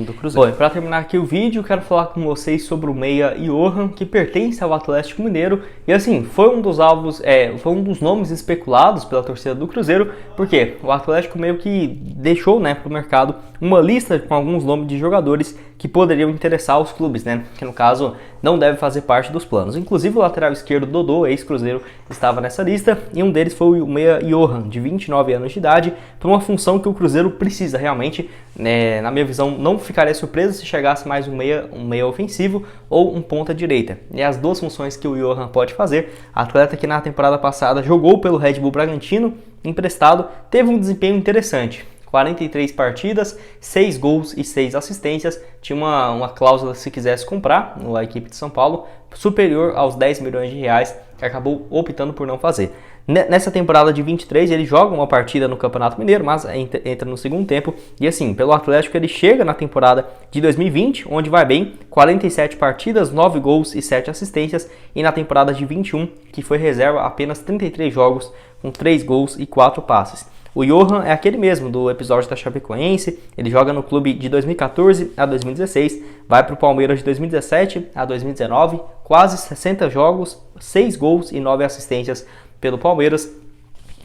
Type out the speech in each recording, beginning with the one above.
do Cruzeiro. Bom, para terminar aqui o vídeo, quero falar com vocês sobre o meia Johan, que pertence ao Atlético Mineiro, e assim, foi um dos alvos, foi um dos nomes especulados pela torcida do Cruzeiro, porque o Atlético meio que deixou, né, para o mercado uma lista com alguns nomes de jogadores que poderiam interessar os clubes, né, que no caso não deve fazer parte dos planos. Inclusive o lateral esquerdo Dodô, ex-Cruzeiro, estava nessa lista, e um deles foi o meia Johan, de 29 anos de idade, para uma função que o Cruzeiro precisa realmente, né, na minha visão, não ficaria surpreso se chegasse mais um meia ofensivo ou um ponta direita. E as duas funções que o Johan pode fazer, atleta que na temporada passada jogou pelo Red Bull Bragantino, emprestado, teve um desempenho interessante. 43 partidas, 6 gols e 6 assistências, tinha uma cláusula se quisesse comprar na equipe de São Paulo, superior aos 10 milhões de reais, que acabou optando por não fazer. Nessa temporada de 23 ele joga uma partida no Campeonato Mineiro, mas entra no segundo tempo, e assim, pelo Atlético ele chega na temporada de 2020, onde vai bem, 47 partidas, 9 gols e 7 assistências, e na temporada de 21, que foi reserva, apenas 33 jogos, com 3 gols e 4 passes. O Johan é aquele mesmo do episódio da Chapecoense, ele joga no clube de 2014 a 2016, vai para o Palmeiras de 2017 a 2019, quase 60 jogos, 6 gols e 9 assistências pelo Palmeiras,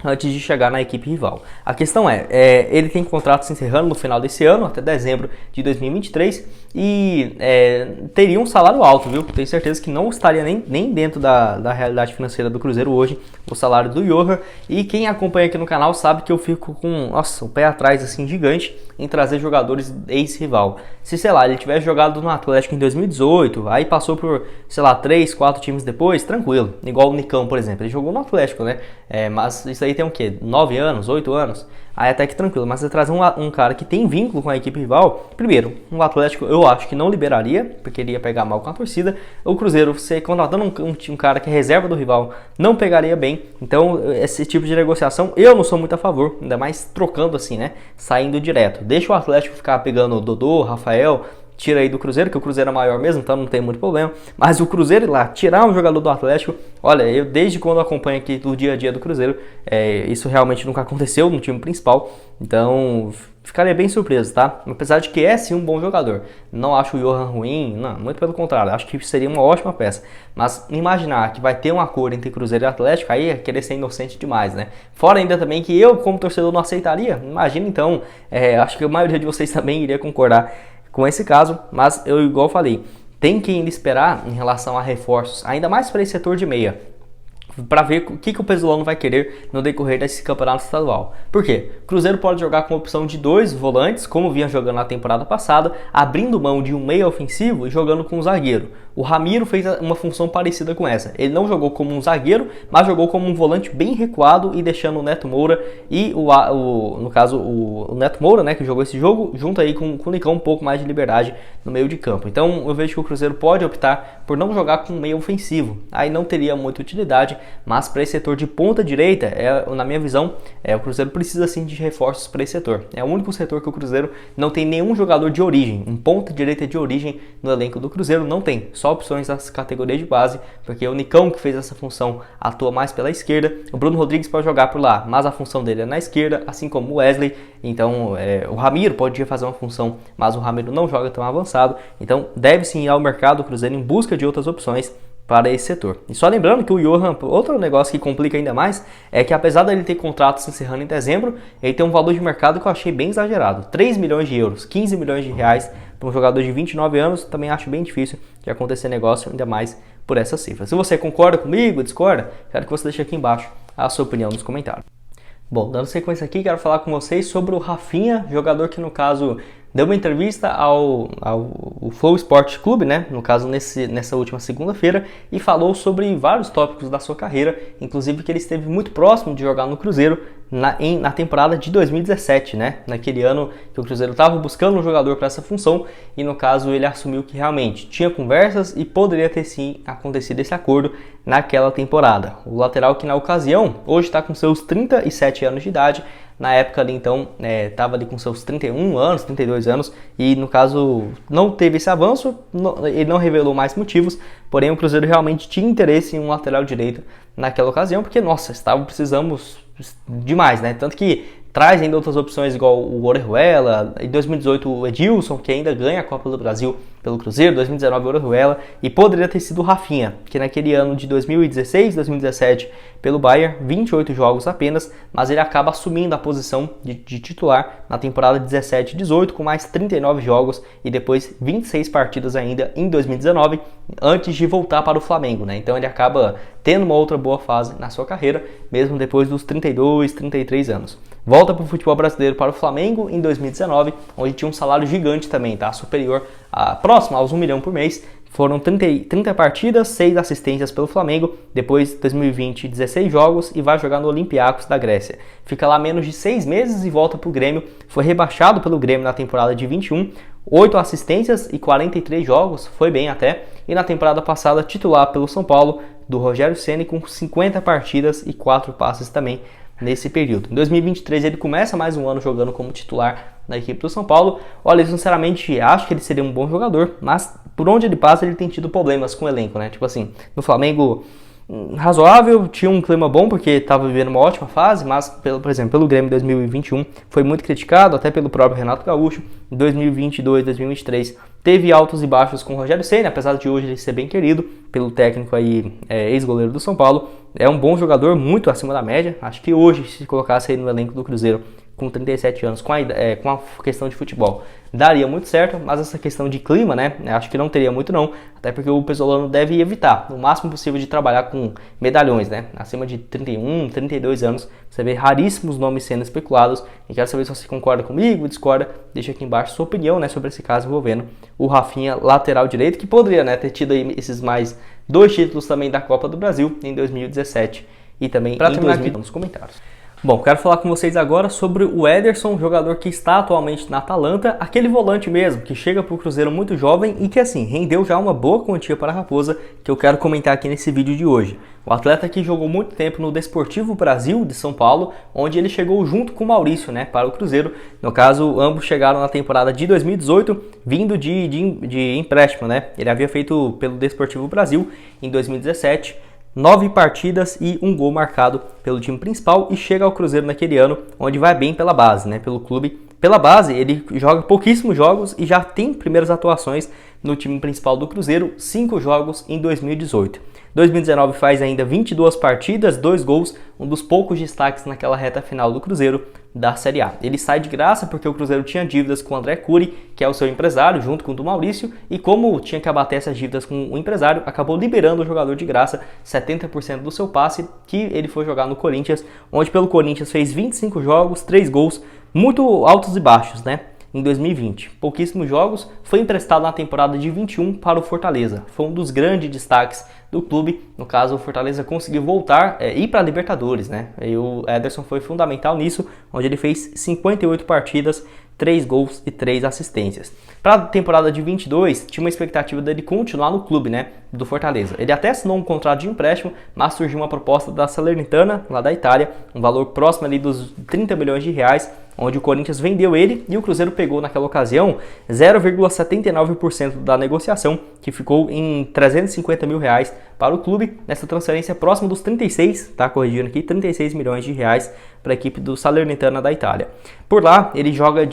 antes de chegar na equipe rival. A questão ele tem contrato se encerrando no final desse ano, até dezembro de 2023, e teria um salário alto, viu? Tenho certeza que não estaria nem dentro da realidade financeira do Cruzeiro hoje, o salário do Johan, e quem acompanha aqui no canal sabe que eu fico com, nossa, um pé atrás assim gigante em trazer jogadores ex-rival. Se, sei lá, ele tivesse jogado no Atlético em 2018, aí passou por, sei lá, 3, 4 times depois, tranquilo. Igual o Nicão, por exemplo, ele jogou no Atlético, né? Mas isso aí tem o quê? 9 anos, 8 anos? Aí até que tranquilo, mas você trazer um cara que tem vínculo com a equipe rival, primeiro, o Atlético eu acho que não liberaria, porque ele ia pegar mal com a torcida. O Cruzeiro, você contratando um cara que é reserva do rival, não pegaria bem. Então esse tipo de negociação eu não sou muito a favor, ainda mais trocando assim, né, saindo direto. Deixa o Atlético ficar pegando o Dodô, Rafael, tira aí do Cruzeiro, que o Cruzeiro é maior mesmo, então não tem muito problema. Mas o Cruzeiro ir lá, tirar um jogador do Atlético, olha, eu desde quando acompanho aqui do dia a dia do Cruzeiro, isso realmente nunca aconteceu no time principal, então ficaria bem surpreso, tá? Apesar de que é sim um bom jogador, não acho o Johan ruim, não, muito pelo contrário, acho que seria uma ótima peça. Mas imaginar que vai ter um acordo entre Cruzeiro e Atlético, aí é querer ser inocente demais, né? Fora ainda também que eu, como torcedor, não aceitaria, imagina então, acho que a maioria de vocês também iria concordar com esse caso, mas eu igual falei, tem que ainda esperar em relação a reforços, ainda mais para esse setor de meia, para ver o que o Pesolano vai querer no decorrer desse campeonato estadual. Por quê? O Cruzeiro pode jogar com a opção de 2 volantes, como vinha jogando na temporada passada, abrindo mão de um meia ofensivo e jogando com um zagueiro. O Ramiro fez uma função parecida com essa. Ele não jogou como um zagueiro, mas jogou como um volante bem recuado e deixando o Neto Moura e no caso o Neto Moura, né, que jogou esse jogo, junto aí com o Nicão, um pouco mais de liberdade no meio de campo. Então eu vejo que o Cruzeiro pode optar por não jogar com um meia ofensivo. Aí não teria muita utilidade, mas para esse setor de ponta direita, na minha visão, o Cruzeiro precisa sim de reforços para esse setor. É o único setor que o Cruzeiro não tem nenhum jogador de origem, um ponta direita de origem no elenco do Cruzeiro, não tem. Só opções das categorias de base, porque o Nicão, que fez essa função, atua mais pela esquerda. O Bruno Rodrigues pode jogar por lá, mas a função dele é na esquerda, assim como o Wesley. Então o Ramiro pode fazer uma função, mas o Ramiro não joga tão avançado. Então deve sim ir ao mercado do Cruzeiro em busca de outras opções para esse setor. E só lembrando que o Johan, outro negócio que complica ainda mais, é que apesar dele ter contrato se encerrando em dezembro, ele tem um valor de mercado que eu achei bem exagerado. 3 milhões de euros, 15 milhões de reais para um jogador de 29 anos, também acho bem difícil de acontecer negócio, ainda mais por essa cifra. Se você concorda comigo, discorda, quero que você deixe aqui embaixo a sua opinião nos comentários. Bom, dando sequência aqui, quero falar com vocês sobre o Rafinha, jogador que no caso deu uma entrevista ao Flow Sport Clube, né? No caso nessa última segunda-feira, e falou sobre vários tópicos da sua carreira, inclusive que ele esteve muito próximo de jogar no Cruzeiro na temporada de 2017, né? Naquele ano que o Cruzeiro estava buscando um jogador para essa função, e no caso ele assumiu que realmente tinha conversas e poderia ter sim acontecido esse acordo naquela temporada. O lateral que na ocasião, hoje está com seus 37 anos de idade, na época ali então estava ali com seus 31 anos, 32 anos, e no caso não teve esse avanço, ele não revelou mais motivos, porém o Cruzeiro realmente tinha interesse em um lateral direito naquela ocasião, porque nossa, precisamos demais, né? Tanto que traz ainda outras opções igual o Orejuela, em 2018 o Edilson, que ainda ganha a Copa do Brasil pelo Cruzeiro, 2019 o Orejuela, e poderia ter sido o Rafinha, que naquele ano de 2016, 2017 pelo Bayern, 28 jogos apenas, mas ele acaba assumindo a posição de titular na temporada 17-18 com mais 39 jogos e depois 26 partidas ainda em 2019, antes de voltar para o Flamengo, né? Então ele acaba tendo uma outra boa fase na sua carreira, mesmo depois dos 32, 33 anos. Volta para o futebol brasileiro para o Flamengo em 2019, onde tinha um salário gigante também, tá? Superior, próximo aos 1 milhão por mês. Foram 30 partidas, 6 assistências pelo Flamengo, depois 2020, 16 jogos e vai jogar no Olympiacos da Grécia. Fica lá menos de 6 meses e volta para o Grêmio. Foi rebaixado pelo Grêmio na temporada de 21, 8 assistências e 43 jogos, foi bem até. E na temporada passada titular pelo São Paulo, do Rogério Ceni, com 50 partidas e 4 passes também nesse período. Em 2023 ele começa mais um ano jogando como titular na equipe do São Paulo. Olha, eu sinceramente acho que ele seria um bom jogador, mas por onde ele passa ele tem tido problemas com o elenco, né? Tipo assim, no Flamengo razoável, tinha um clima bom porque estava vivendo uma ótima fase, mas, por exemplo, pelo Grêmio 2021 foi muito criticado, até pelo próprio Renato Gaúcho. Em 2022, 2023 teve altos e baixos com o Rogério Ceni, apesar de hoje ele ser bem querido pelo técnico aí, ex-goleiro do São Paulo. É um bom jogador, muito acima da média. Acho que hoje, se colocasse ele no elenco do Cruzeiro com 37 anos, com a questão de futebol, daria muito certo, mas essa questão de clima, né, acho que não teria muito não, até porque o Pesolano deve evitar o máximo possível de trabalhar com medalhões, né, acima de 31, 32 anos, você vê raríssimos nomes sendo especulados, e quero saber se você concorda comigo, discorda, deixa aqui embaixo sua opinião, né, sobre esse caso envolvendo o Rafinha, lateral direito, que poderia, né, ter tido aí esses mais 2 títulos também da Copa do Brasil em 2017 e também pra em terminar 2000 nos comentários. Bom, quero falar com vocês agora sobre o Ederson, jogador que está atualmente na Atalanta, aquele volante mesmo, que chega para o Cruzeiro muito jovem e que assim, rendeu já uma boa quantia para a Raposa, que eu quero comentar aqui nesse vídeo de hoje. O atleta que jogou muito tempo no Desportivo Brasil de São Paulo, onde ele chegou junto com o Maurício, né, para o Cruzeiro. No caso, ambos chegaram na temporada de 2018, vindo de empréstimo, né? Ele havia feito pelo Desportivo Brasil em 2017, 9 partidas e 1 gol marcado pelo time principal e chega ao Cruzeiro naquele ano, onde vai bem pela base, né, pelo clube. Pela base, ele joga pouquíssimos jogos e já tem primeiras atuações no time principal do Cruzeiro, 5 jogos em 2018. 2019 faz ainda 22 partidas, 2 gols, um dos poucos destaques naquela reta final do Cruzeiro da Série A. Ele sai de graça porque o Cruzeiro tinha dívidas com o André Curi, que é o seu empresário, junto com o do Maurício, e como tinha que abater essas dívidas com o empresário, acabou liberando o jogador de graça, 70% do seu passe, que ele foi jogar no Corinthians, onde pelo Corinthians fez 25 jogos, 3 gols, muito altos e baixos, né? Em 2020, pouquíssimos jogos, foi emprestado na temporada de 21 para o Fortaleza. Foi um dos grandes destaques do clube. No caso, o Fortaleza conseguiu voltar e ir para a Libertadores, né? E o Ederson foi fundamental nisso, onde ele fez 58 partidas, 3 gols e 3 assistências. Para a temporada de 22, tinha uma expectativa dele continuar no clube, né, do Fortaleza. Ele até assinou um contrato de empréstimo, mas surgiu uma proposta da Salernitana, lá da Itália, um valor próximo ali dos 30 milhões de reais, onde o Corinthians vendeu ele e o Cruzeiro pegou naquela ocasião 0,79% da negociação, que ficou em 350 mil reais para o clube, nessa transferência próxima dos 36, tá corrigindo aqui, 36 milhões de reais para a equipe do Salernitana da Itália. Por lá, ele joga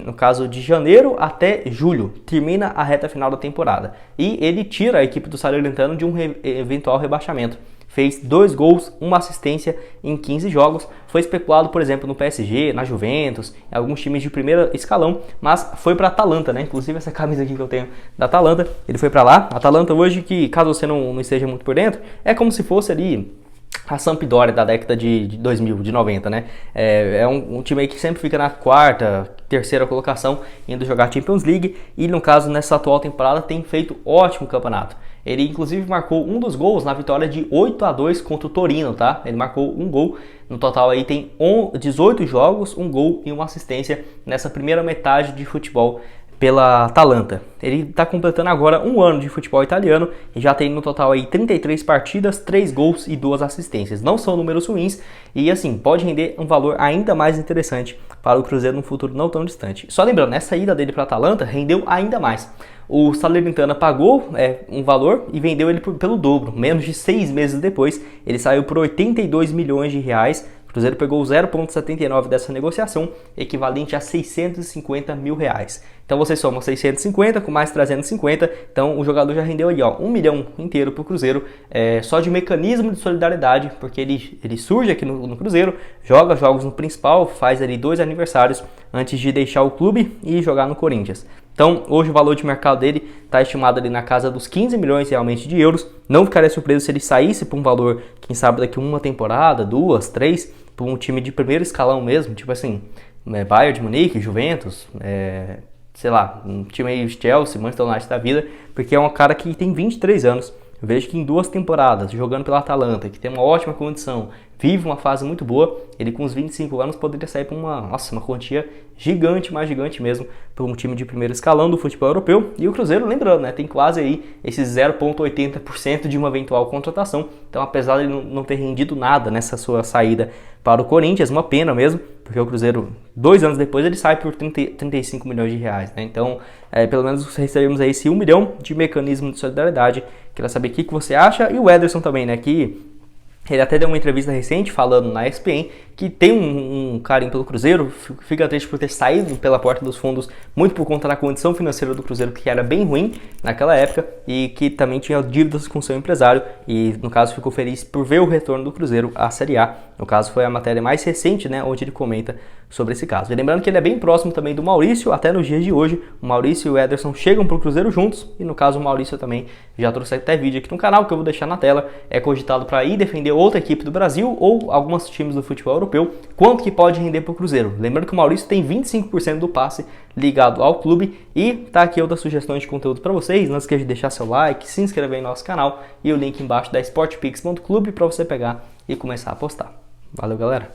no caso de janeiro até julho, termina a reta final da temporada. E ele tira a equipe do Salernitana de um eventual rebaixamento. Fez 2 gols, 1 assistência em 15 jogos. Foi especulado, por exemplo, no PSG, na Juventus, em alguns times de primeiro escalão, mas foi para a Atalanta, né? Inclusive essa camisa aqui que eu tenho da Atalanta, ele foi para lá. A Atalanta hoje, que caso você não esteja muito por dentro, é como se fosse ali a Sampdoria da década de 2000, de 90, né? É um time aí que sempre fica na quarta, terceira colocação, indo jogar Champions League, e no caso, nessa atual temporada, tem feito ótimo campeonato. Ele inclusive marcou um dos gols na vitória de 8-2 contra o Torino, tá? Ele marcou um gol, no total aí tem 18 jogos, 1 gol e 1 assistência nessa primeira metade de futebol pela Atalanta. Ele está completando agora 1 ano de futebol italiano e já tem no total aí 33 partidas, 3 gols e 2 assistências. Não são números ruins e assim, pode render um valor ainda mais interessante para o Cruzeiro no futuro não tão distante. Só lembrando, nessa ida dele para a Atalanta rendeu ainda mais. O Salernitana pagou um valor e vendeu ele pelo dobro. Menos de 6 meses depois, ele saiu por 82 milhões de reais O Cruzeiro pegou 0,79 dessa negociação, equivalente a R$650 mil. Então você soma 650 com mais 350, então o jogador já rendeu aí, ó, 1 milhão inteiro para o Cruzeiro, só de mecanismo de solidariedade, porque ele surge aqui no Cruzeiro, joga jogos no principal, faz ali 2 aniversários antes de deixar o clube e jogar no Corinthians. Então, hoje o valor de mercado dele está estimado ali na casa dos 15 milhões realmente de euros. Não ficaria surpreso se ele saísse por um valor, quem sabe daqui uma temporada, 2, 3, para um time de primeiro escalão mesmo, tipo assim, Bayern de Munique, Juventus, sei lá, um time aí Chelsea, Manchester United da vida, porque é um cara que tem 23 anos. Eu vejo que em 2 temporadas, jogando pela Atalanta, que tem uma ótima condição, vive uma fase muito boa, ele com os 25 anos poderia sair para uma quantia gigante, mais gigante mesmo, para um time de primeiro escalão do futebol europeu. E o Cruzeiro, lembrando, tem quase aí esses 0,80% de uma eventual contratação. Então, apesar de ele não ter rendido nada nessa sua saída para o Corinthians, uma pena mesmo, porque o Cruzeiro, 2 anos depois, ele sai por 35 milhões de reais. Então, pelo menos recebemos aí esse 1 milhão de mecanismo de solidariedade. Queria saber o que você acha. E o Ederson também, que ele até deu uma entrevista recente falando na ESPN que tem um carinho pelo Cruzeiro, fica triste por ter saído pela porta dos fundos muito por conta da condição financeira do Cruzeiro, que era bem ruim naquela época, e que também tinha dívidas com seu empresário, e no caso ficou feliz por ver o retorno do Cruzeiro à Série A. No caso foi a matéria mais recente, onde ele comenta sobre esse caso. E lembrando que ele é bem próximo também do Maurício, até nos dias de hoje, o Maurício e o Ederson chegam para o Cruzeiro juntos, e no caso o Maurício também já trouxe até vídeo aqui no canal, que eu vou deixar na tela, é cogitado para ir defender outra equipe do Brasil ou alguns times do futebol europeu. Quanto que pode render para o Cruzeiro? Lembrando que o Maurício tem 25% do passe ligado ao clube, e tá aqui outras sugestões de conteúdo para vocês. Não esqueça de deixar seu like, se inscrever em nosso canal e o link embaixo da sportpix.clube para você pegar e começar a apostar. Valeu, galera!